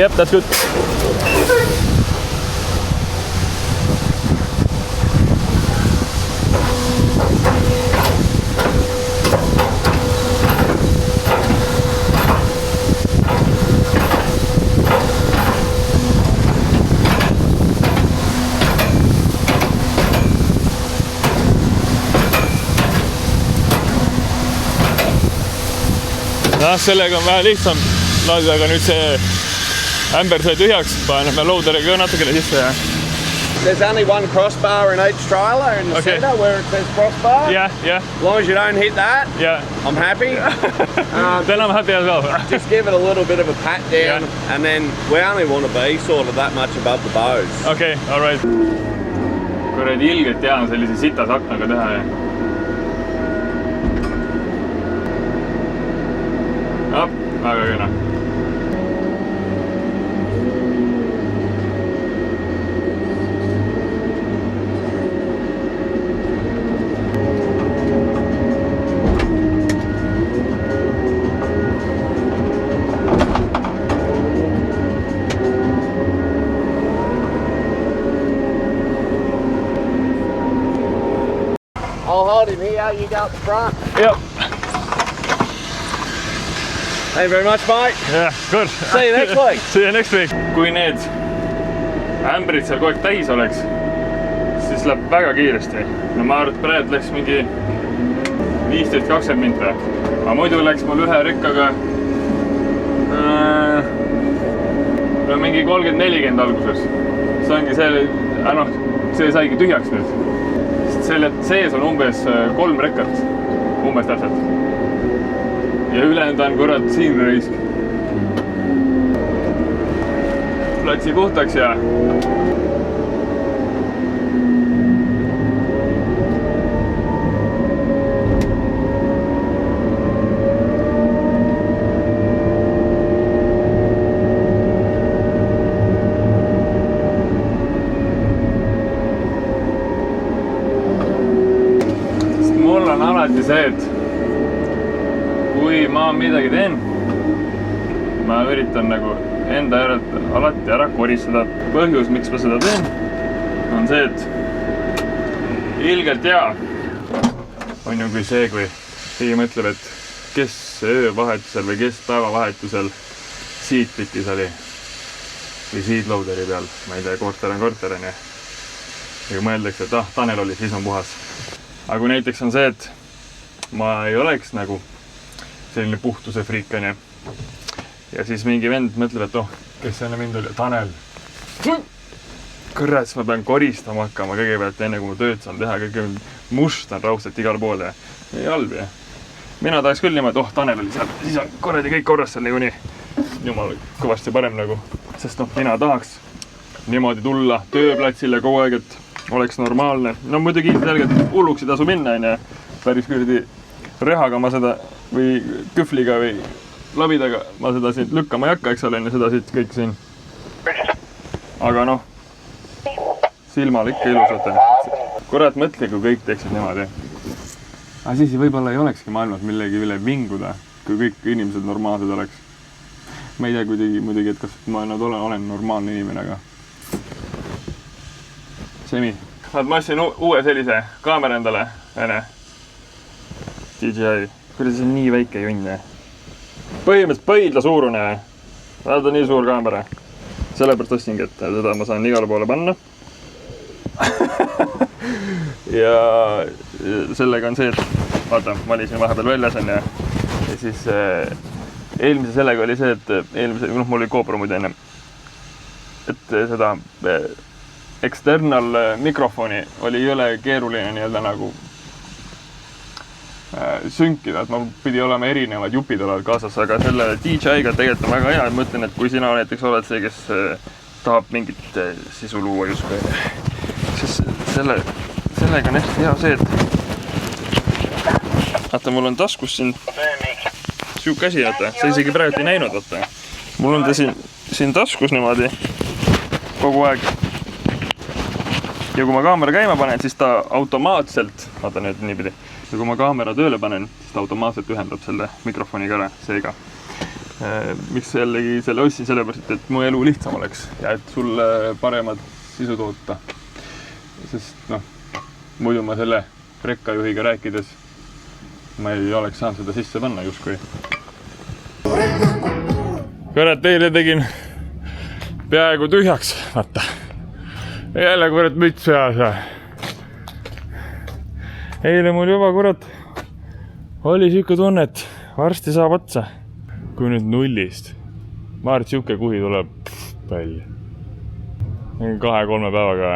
Yep, that's good. Sellega on vähe lihtsam laadida, aga nüüd see ämber sai tühjaks, paneme loaderiga natukene sisse ja... There's only one crossbar in each trailer in the center where it says crossbar. Yeah. As long as you don't hit that, I'm happy. Then I'm happy as well. Just give it a little bit of a pat down and then we only want to be sort of that much above the bows. Okay, alright. Kuradi ilgelt tean sellise sitas aknaga teha ja... väga küna. I'll hold him here, you go up the front. Yep. Thank you very much, mate. Yeah, good. See you next week. See you next week. Kui need ämbrid seal kogu aeg täis oleks, siis läheb väga kiiresti. No ma arvan, et praegu läks mingi 15-20 minta. Aga muidu läks mul ühe rikkaga mingi 30-40 alguses. See ongi see saigi tühjaks nüüd. Selle sees on umbes 3 rekkat. Umbes täpselt. Ja ülejäänud on kurat siin raisk. Platsi puhtaks ja... Mul on alati see, et kui ma midagi teen, ma üritan nagu enda järelt alati ära koristada. Põhjus, miks ma seda teen, on see, et ilgelt hea on ju kui see, kui keegi mõtleb, et kes öövahetusel või kes päevavahetusel siitpitis oli või siidloaderi peal. Ma ei tea, korter on korter, on ju. Ja kui mõeldakse, et Tanel oli, siis on puhas. Aga kui näiteks on see, et ma ei oleks nagu selline puhtuse friik on ju. Ja siis mingi vend mõtleb, et kes enne mind oli? Tanel. Kõrrat, siis ma pean koristama hakkama kõigepealt enne, kui ma tööd saan teha. Kõik must on raudselt igal poole. Ei halb ja. Mina tahaks küll niimoodi, Tanel oli seal. Siis on korradi kõik korras seal niikuinii. Jumal, kõvasti parem nagu. Sest mina tahaks niimoodi tulla tööplatsile kogu aeg, et oleks normaalne. No muidugi selgelt hulluks ei tasu minna on ja päris kuradi rehaga ma seda või küfliga või labidaga ma seda siin lükkama ei hakka, eks ole, seda siit kõik siin. Aga silmal ikka ilusad. Kurat mõtle, kui kõik teeksid niimoodi. Aga siis võib-olla ei olekski maailmas millegi üle vinguda, kui kõik inimesed normaalsed oleks. Ma ei tea muidugi, et kas ma olen normaalne inimene, aga... Semi. Ma ostsin uue sellise kaamera endale, DJI. Kuidas see on nii väike junne? Põhimõtteliselt põidla suurune. Vaata nii suur kaamera. Sellepärast ostsingi, et seda ma saan igale poole panna. Ja sellega on see, et vaata, ma olin siin vahepeal väljas ja siis eelmise sellega oli see, et mul oli GoPro muide enne, et seda external mikrofoni oli jõle keeruline nii-öelda nagu sünkida, et ma pidi olema erinevad jupid olevad kaasas, aga selle DJI-ga tegelikult on väga hea, et mõtlen, et kui sina näiteks oled see, kes tahab mingit sisu luua justkui, siis sellega on hästi hea see, et vaata, mul on taskus siin siuke asi, vaata, sa isegi praegu ei näinud, vaata. Mul on ta siin taskus niimoodi kogu aeg. Ja kui ma kaamera käima panen, siis ta automaatselt, vaata nüüd niipidi, ja kui ma kaamera tööle panen, siis ta automaatselt ühendab selle mikrofoniga ära, seega. miks jällegi selle ostsin, sellepärast, et mu elu lihtsam oleks ja et sulle paremat sisu toota. Sest noh, muidu ma selle rekkajuhiga rääkides ma ei oleks saanud seda sisse panna justkui. Kurat, teile tegin peaaegu tühjaks, vaata. Jälle kurat müts peas. Eile mul juba kurat oli siuke tunne, et varsti saab otsa. Kui nüüd nullist. Ma arvan, et siuke kuhi tuleb välja. 2-3 päevaga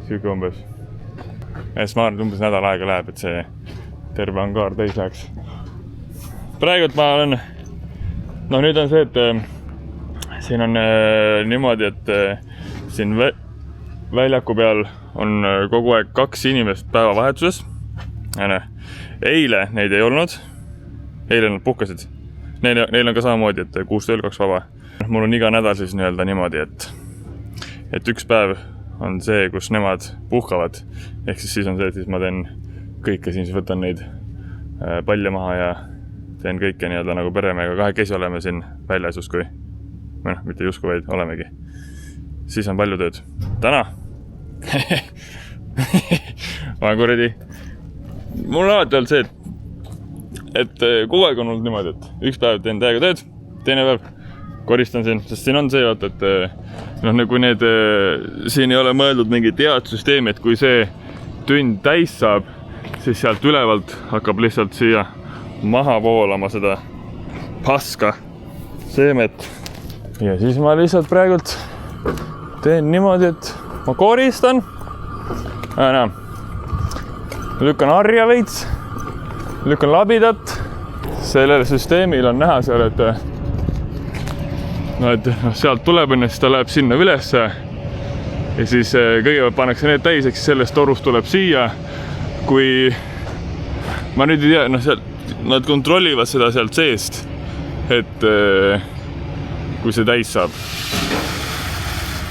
siuke umbes. Ja siis ma arvan, et umbes nädal aega läheb, et see terve angaar täis läheks. Praegult ma olen... No nüüd on see, et siin on niimoodi, et siin väljaku peal on kogu aeg 2 inimest päevavahetuses. Eile neid ei olnud. Eile nad puhkasid. Neil on ka samamoodi, et 6-2 vaba. Mul on iga nädal siis niimoodi, et üks päev on see, kus nemad puhkavad. Ehk siis on see, et siis ma teen kõike siin, siis võtan neid palle maha ja teen kõike nagu peremega. 2 oleme siin väljas justkui. Või noh, mitte justkui, vaid olemegi. Siis on palju tööd. Täna! Ma kuradi. Mul on alati olnud see, et kogu aeg on olnud niimoodi, et üks päev teen täiega tööd, teine päev koristan siin, sest siin on see, et kui need, siin ei ole mõeldud mingit head süsteemi, et kui see tünn täis saab, siis sealt ülevalt hakkab lihtsalt siia maha voolama seda paska seemet. Ja siis ma lihtsalt praegult teen niimoodi, et ma koristan. Lükkan harja veits, lükkan labidat. Sellel süsteemil on näha seal, et sealt tuleb enne, siis ta läheb sinna ülesse. Ja siis kõigepealt pannakse need täis, eks sellest torust tuleb siia. Kui ma nüüd ei tea, nad kontrollivad seda sealt seest, et kui see täis saab.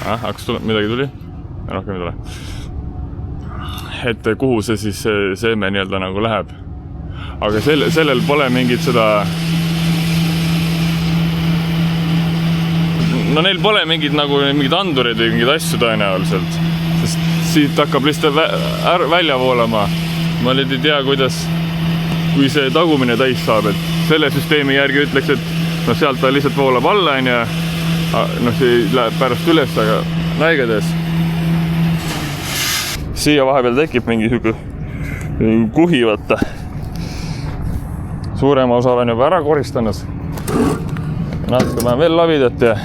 Hakkas midagi tuli? Rohkem ei tule. Et kuhu see siis seeme nagu läheb. Aga sellel pole mingit seda... No neil pole mingid andurid või mingid asju tõenäoliselt. Sest siit hakkab lihtsalt välja voolama. Ma nüüd ei tea, kuidas, kui see tagumine täis saab. Et selle süsteemi järgi ütleks, et sealt ta lihtsalt voolab alla ja see läheb pärast üles, aga näigades. Siia vahepeal tekib mingi kuhi, vaata. Suurema osa olen juba ära koristanud. Natuke panen veel lavidat ja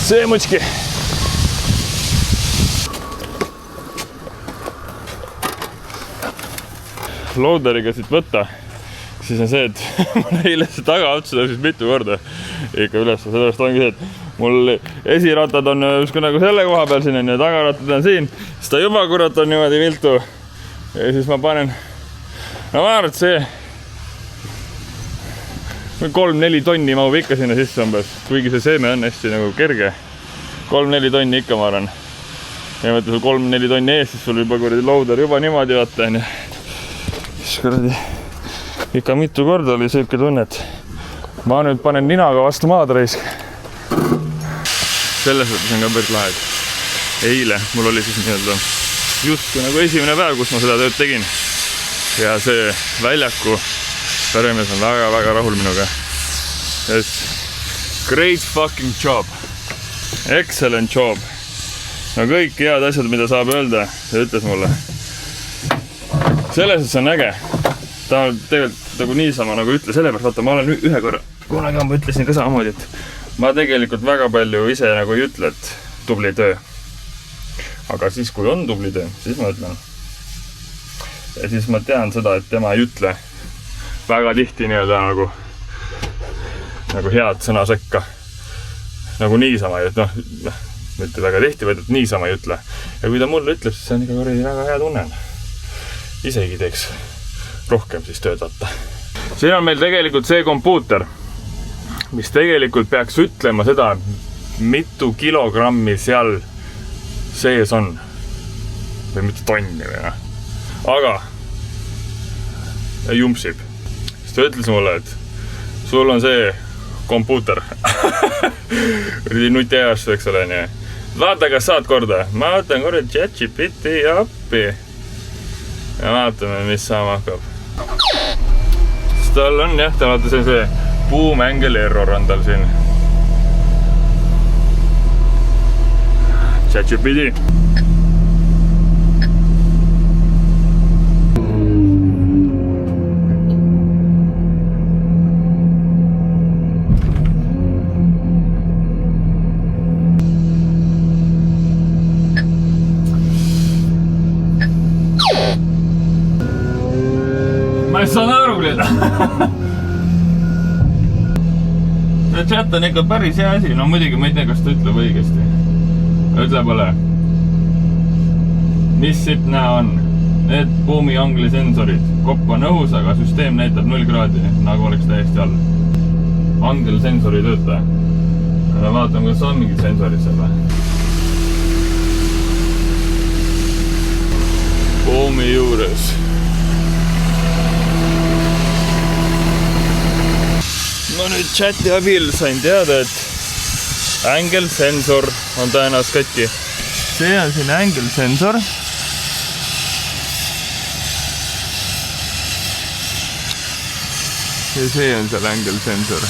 see muidugi. Loaderiga siit võtta, siis on see, et mul eile see tagaotsa tõusis mitu korda ikka üles. Sellest ongi see, et mul esiratad on nagu selle koha peal siin ja tagaratad on siin. Siis ta juba kurat on niimoodi viltu. Ja siis ma panen, ma arvan, et see 3-4 tonni mahub ikka sinna sisse umbes. Kuigi see seeme on hästi nagu kerge. 3-4 tonni ikka ma arvan. Ja mõtle sul 3-4 tonni ees, siis sul juba kuradi loader juba niimoodi vaata on. Siis kuradi ikka mitu korda oli selline tunne, et ma nüüd panen ninaga vastu maad raisk. Selles võttes on ka päris lahe. Eile mul oli siis just nagu esimene päev, kus ma seda tööd tegin. Ja see väljaku peremees on väga rahul minuga. Yes. Great fucking job. Excellent job. No kõik head asjad, mida saab öelda, see ütles mulle. Selles, et see on äge. Ta tegelikult nagu niisama nagu ütle, sellepärast vaata, ma olen ühe korra, kunagi ma ütlesin ka samamoodi, et ma tegelikult väga palju ise nagu ei ütle, et tubli töö. Aga siis, kui on tubli töö, siis ma ütlen. Ja siis ma tean seda, et tema ei ütle väga tihti nagu head sõna sekka. Nagu niisama, et mitte väga tihti, vaid et niisama ei ütle. Ja kui ta mulle ütleb, siis see on ikka väga hea tunne. Isegi teeks rohkem siis tööd vaata. Siin on meil tegelikult see kompuuter, mis tegelikult peaks ütlema seda, mitu kilogrammi seal sees on. või mitte tonni või noh. Aga jumpsib. Siis ta ütles mulle, et sul on see kompuuter. Nutiajastu, eks ole, nii. Vaata, kas saad korda. Ma võtan korda ChatGPT appi. Ja vaatame, mis saama hakkab. Siis tal on jah, ta vaata see boom angle error on tal siin. ChatGPT. Ma ei saan aru, Gleda. See chat on ikka päris hea asi. No muidugi ma ei tea, kas ta ütleb õigesti. Ütle pole. Mis siit näha on? Need buumi angli sensorid. Kopp on õhus, aga süsteem näitab 0 kraadi, nagu oleks täiesti all. Angel sensor ei tööta. Vaatame, kas on mingid sensorid seal või? Buumi juures. Ma nüüd chati abil sain teada, et angle sensor on tõenäoliselt katki. See on siin angle sensor. Ja see on seal angle sensor.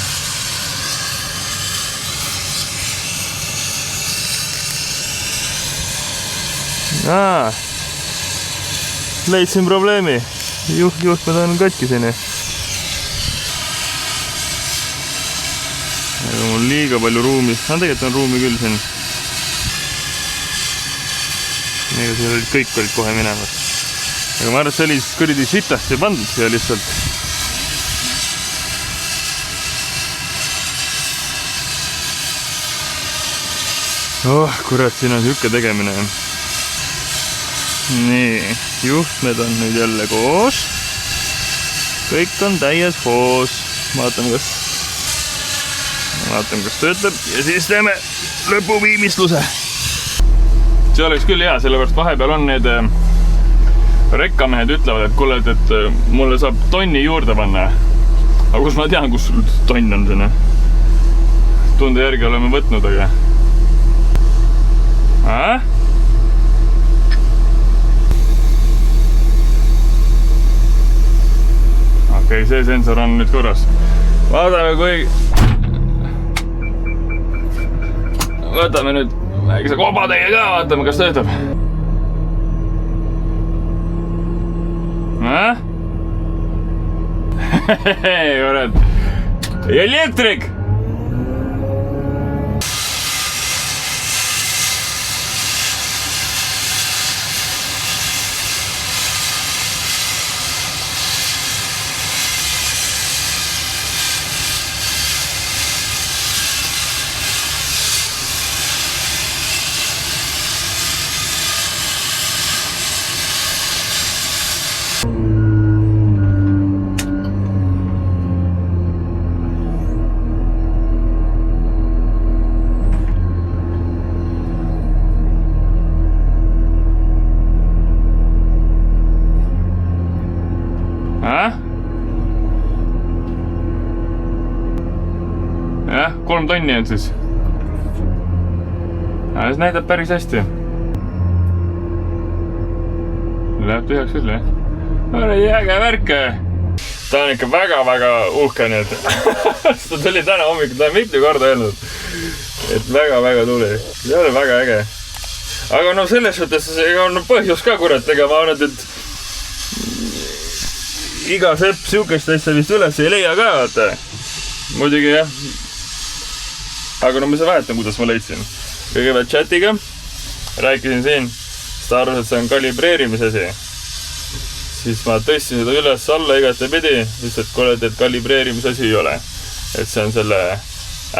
Leidsin probleemi. Juhtmed on katki siin. Aga mul liiga palju ruumi. Tegelikult on ruumi küll siin. Ega seal olid kõik olid kohe minemas. Aga ma arvan, et see oli kõrdi sitasti pandud siia lihtsalt. Oh, kurat, siin on siuke tegemine. Nii, juhtmed on nüüd jälle koos. Kõik on täies hoos. Vaatame, kas töötab ja siis teeme lõpuviimistluse. See oleks küll hea, sellepärast vahepeal on need rekkamehed ütlevad, et kuule, et mulle saab tonni juurde panna. Aga kus ma tean, kus tonn on sinna? Tunde järgi oleme võtnud, aga... Okei, see sensor on nüüd korras. Vaatame, kui... Võtame nüüd väikse kobatäie ka, vaatame, kas töötab. Kurat. Elektrik! Jah, 3 tonni on siis. See näitab päris hästi. Läheb tühjaks küll, jah. Äge värk. Ta on ikka väga-väga uhke nüüd. Ta tuli täna hommikul, ta on mitu korda öelnud. Et väga-väga tuli. See oli väga äge. Aga no selles suhtes on põhjus ka, kurat, ega ma arvan, et iga sepp siukest asja vist üles ei leia ka, vaata. Muidugi jah. Aga no ma sa vahetan, kuidas ma leidsin. Kõigepealt chatiga. Rääkisin siin. Seda arvas, et see on kalibreerimise asi. Siis ma tõstsin seda üles alla igate pidi. Lihtsalt kuule, et kalibreerimise asi ei ole. Et see on selle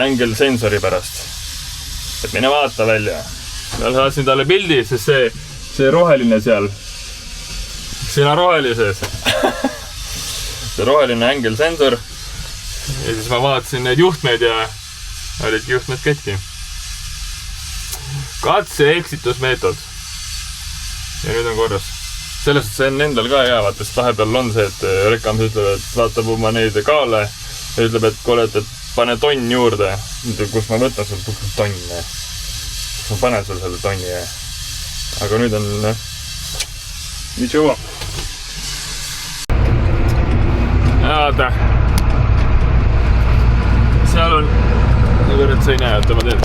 angle sensori pärast. Et mine vaata välja. Ma saatsin talle pildi, sest see roheline seal. Siin on rohelises. See roheline angle sensor. Ja siis ma vaatasin need juhtmeid ja olidki juhtmed katki. Katse eksitusmeetod. ja nüüd on korras. Selles suhtes on endal ka hea, vaata, sest vahepeal on see, et Rekkams ütleb, et vaatab oma neid kaale ja ütleb, et kuule, et pane tonn juurde. Kus ma võtan sul tonne? Kus ma panen sul selle tonni? Aga nüüd on nii jõua. Vaata. Seal on, et sa ei näe, et ma teen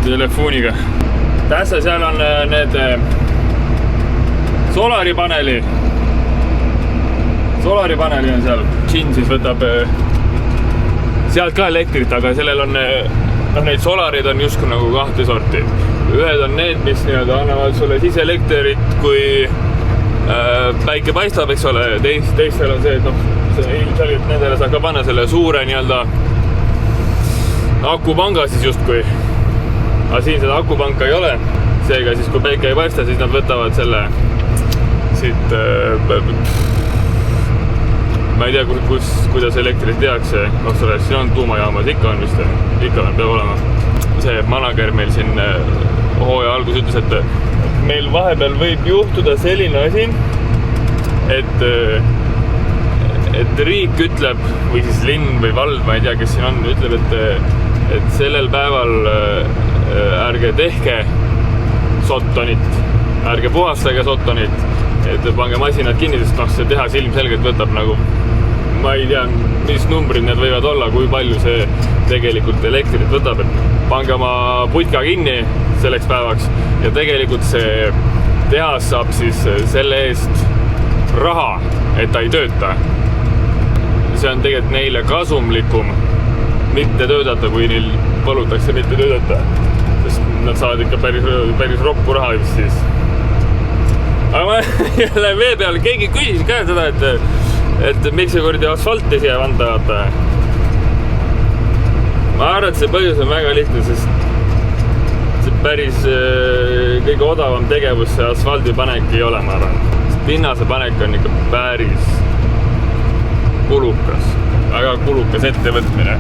telefooniga. Tässä seal on need solaripaneli on seal. Gin siis võtab sealt ka elektrit, aga sellel on neid solarid on justkui nagu kahte sorti. Ühed on need, mis annavad sulle siis elektrit, kui päike paistab, eks ole. Teistel on see, et ilmselgelt nendele saab ka panna selle suure akupanga siis justkui. Aga siin seda akupanka ei ole. Seega siis, kui päike ei paista, siis nad võtavad selle siit ma ei tea, kuidas elektrit tehakse. Siin on tuumajaamas, ikka on vist, ikka peab olema. See manager meil siin hooaja algus ütles, et meil vahepeal võib juhtuda selline asi, et riik ütleb, või siis linn või vald, ma ei tea, kes siin on, ütleb, et sellel päeval ärge tehke sottonit, ärge puhastage sottonit, et pange masinad kinni, sest see tehas ilmselgelt võtab nagu, ma ei tea, mis numbrid need võivad olla, kui palju see tegelikult elektrit võtab, et pange oma putka kinni selleks päevaks ja tegelikult see tehas saab siis selle eest raha, et ta ei tööta. See on tegelikult neile kasumlikum mitte töötada, kui neil palutakse mitte töötada, sest nad saavad ikka päris roppu raha vist siis. Aga ma jälle vee peal, keegi küsis ka seda, et miks see kordi asfalti siia vanda vaata. Ma arvan, et see põhjus on väga lihtne, sest see päris kõige odavam tegevus see asfaldi panek ei ole, ma arvan. Pinnase panek on ikka päris kulukas, väga kulukas ettevõtmine.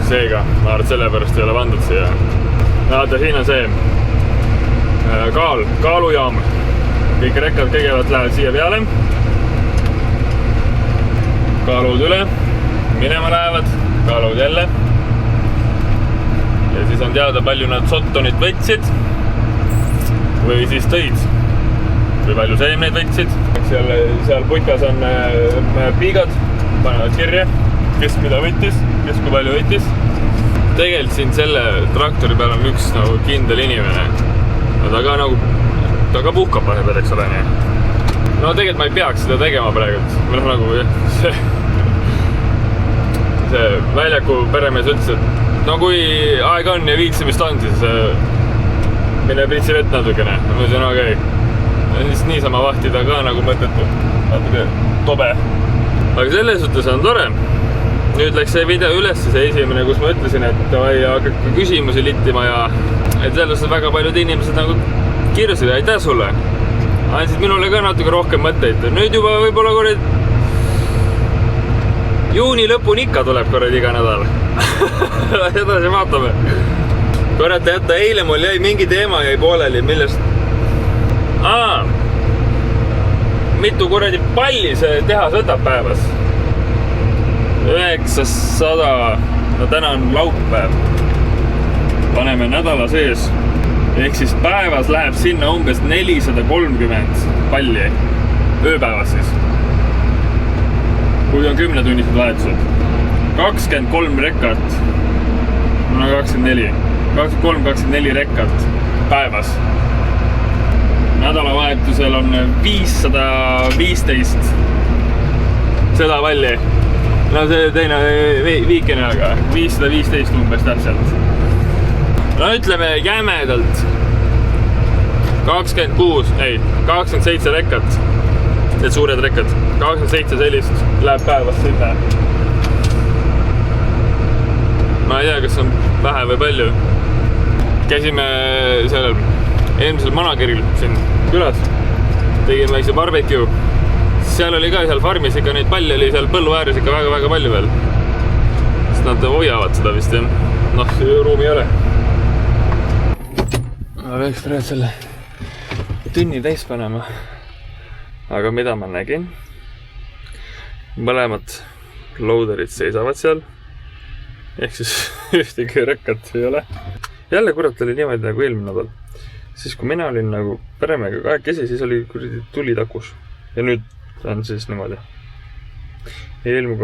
Seega, ma arvan, et sellepärast ei ole vandud siia. Vaata, siin on see kaalujaam. Kõik rekkad kõigepealt lähevad siia peale. Kaalud üle, minema lähevad, kaalud jälle. Ja siis on teada, palju nad sottonit võtsid või siis tõid. Või palju seemneid võtsid. Seal putkas on piigad, panevad kirja, kes mida võttis, kes kui palju võttis. Tegelikult siin selle traktori peal on üks nagu kindel inimene. Ta ka puhkab vahepeal, eks ole nii. No tegelikult ma ei peaks seda tegema praegu. Või nagu see väljaku peremees ütles, et no kui aega on ja viitsimist on, siis mine pritsi vett natukene. Ma ütlesin, okei. Niisama vahtida ka nagu mõttetu. Natuke tobe. Aga selles suhtes on tore. Nüüd läks see video üles, see esimene, kus ma ütlesin, et hakka küsimusi littima ja et selles on väga paljud inimesed nagu kirjusid, aitäh sulle. Andsid minule ka natuke rohkem mõtteid. Nüüd juba võib-olla korrad juuni lõpuni ikka tuleb korrad iga nädal. Edasi vaatame. Korrad jätta, eile mul jäi mingi teema jäi pooleli, millest mitu korradi palli see tehas võtab päevas? 900, no täna on laupäev. Paneme nädala sees. Ehk siis päevas läheb sinna umbes 430 palli. Ööpäevas siis. Kui on 10-tunnised vahetused. 23 rekat. No 24. 23-24 rekat päevas. Nädalavahetusel on 515 seda palli. No see teine viikene, aga 515 umbes täpselt. No ütleme jämedalt 27 rekat. Need suured rekad. 27 sellist läheb päevast sinna. Ma ei tea, kas on vähe või palju. Käisime sellel eelmisel manageril siin külas. Tegime väikse barbecue. Seal oli ka seal farmis ikka neid palle oli seal põllu ääres ikka väga-väga palju veel. Sest nad hoiavad seda vist, jah. Noh, ruumi ei ole. Ma peaks praegu selle tunni täis panema. Aga mida ma nägin? Mõlemad loaderid seisavad seal. Ehk siis ühtegi rekkat ei ole. Jälle kurat oli niimoodi nagu eelmine nädal. Siis kui mina olin nagu peremega kahekesi, siis oli tuli takus. Ja nüüd on siis niimoodi. Eelmine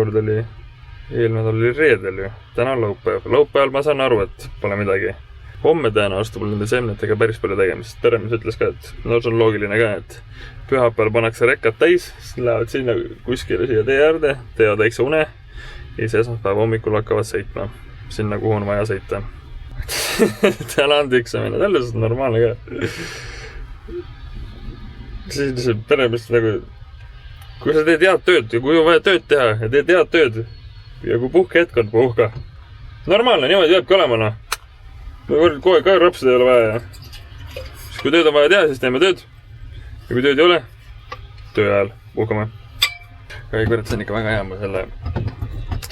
nädal oli reedel ju. Täna on laupäev. Laupäeval ma saan aru, et pole midagi. Homme tõenäoliselt mul nende seemnetega päris palju tegemist. Peremees ütles ka, et no see on loogiline ka, et pühapäeval pannakse rekkad täis, siis lähevad sinna kuskile siia tee äärde, teevad väikse une ja siis esmaspäeva hommikul hakkavad sõitma sinna, kuhu on vaja sõita. Täna on tiksamine, tälle on normaalne ka. Siis peremees nagu, kui sa teed head tööd ja kui on vaja tööd teha ja teed head tööd ja kui puhkehetk on, puhka. Normaalne, niimoodi peabki olema, noh. Kogu aeg rapsida ei ole vaja. Siis kui tööd on vaja teha, siis teeme tööd. Ja kui tööd ei ole, töö ajal puhkame. Aga kurat, see on ikka väga hea, ma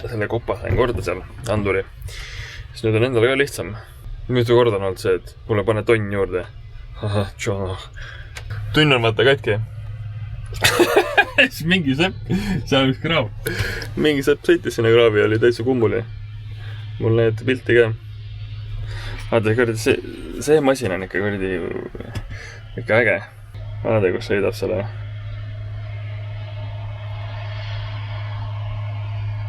selle kopa sain korda seal, anduri. Siis nüüd on endale ka lihtsam. Mitu korda on olnud see, et mulle pane tonn juurde. Tunn on vaata katki. Siis mingi sepp, seal üks kraav. Mingi sepp sõitis sinna kraavi ja oli täitsa kummuli. Mul näete pilti ka. Vaata, see masin on ikka äge. Vaata, kus sõidab selle.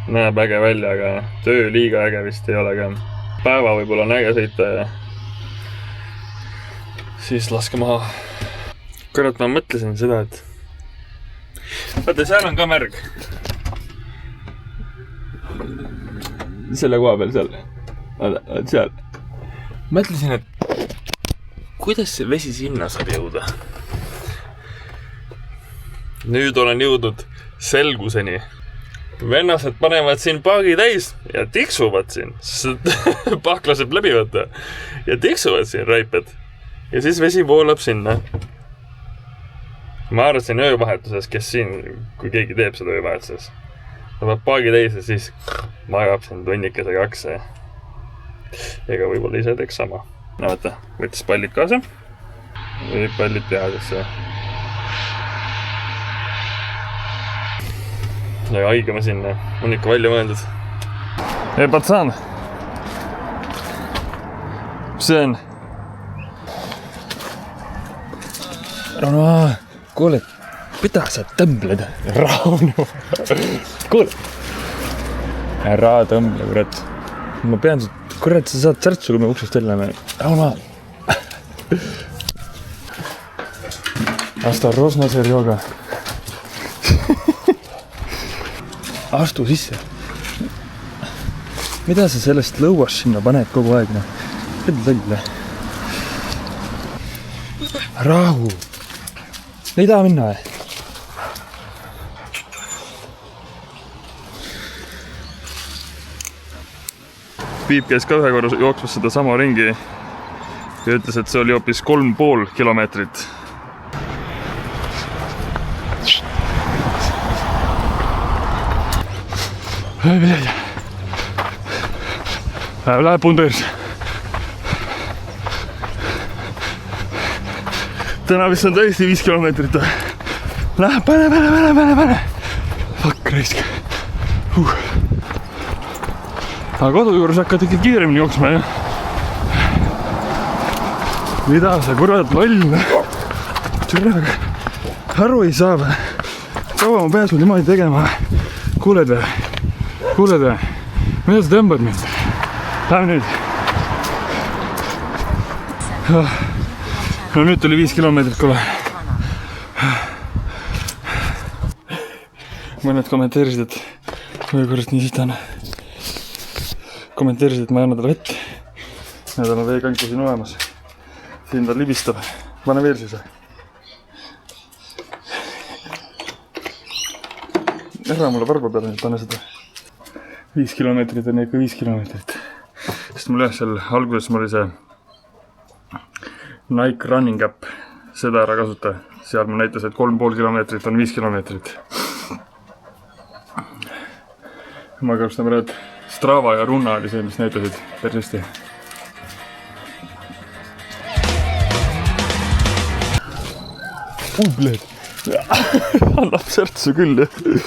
Näeb äge välja, aga töö liiga äge vist ei ole ka. Päeva võib-olla on äge sõita ja siis laske maha. Kurat, ma mõtlesin seda, et vaata, seal on ka märg. Selle koha peal seal. Vaata, seal. Mõtlesin, et kuidas see vesi sinna saab jõuda? Nüüd olen jõudnud selguseni. Vennased panevad siin paagi täis ja tiksuvad siin. Paak laseb läbi võtta. Ja tiksuvad siin raiped. Ja siis vesi voolab sinna. Ma arvasin öövahetuses, kes siin, kui keegi teeb seda öövahetuses. Ta peab paagi täis ja siis magab siin tunnikese 2. Ega võib-olla ise teeks sama. No vaata, võttis pallid kaasa. Või pallid tehasesse. Ja haigema sinna. On ikka välja mõeldud. Ei, patsan. Mis see on? No, kuule, mida sa tõmbled? Raunu. Kuule. Ära tõmble, kurat. Ma pean siit, kurat, sa saad särtsu, kui me uksest välja. Rauna. Осторожно, Серега. Astu sisse. Mida sa sellest lõuas sinna paned kogu aeg? Välja. Rahu. Ei taha minna või? Piip käis ka ühe korra jooksmas seda sama ringi ja ütles, et see oli hoopis 3,5 kilomeetrit. Läheb pundeers. Täna vist on täiesti 5 kilomeetrit. Läheb, pane. Fuck, raisk. Aga kodu juures hakkad ikka kiiremini jooksma, jah. Mida sa kurat loll? Türaga. Aru ei saa või? Kaua ma pääsu niimoodi tegema? Kuuled või? Mida sa tõmbad mind? Lähme nüüd. No nüüd tuli 5 kilomeetrit, kuule. Mõned kommenteerisid, et või kurat nii sitan. Kommenteerisid, et ma ei anna talle vett. Need on veekanku siin olemas. Siin ta libistab. Pane veel siis. Ära mulle varba peale, et pane seda. 5 kilomeetrit on ikka 5 kilomeetrit. Sest mul jah, seal alguses mul oli see Nike Running App. Seda ära kasuta. Seal mul näitas, et 3,5 kilomeetrit on 5 kilomeetrit. Ma kastan praegu, et Strava ja Runna oli see, mis näitasid päris hästi. Annab särtsu küll, jah.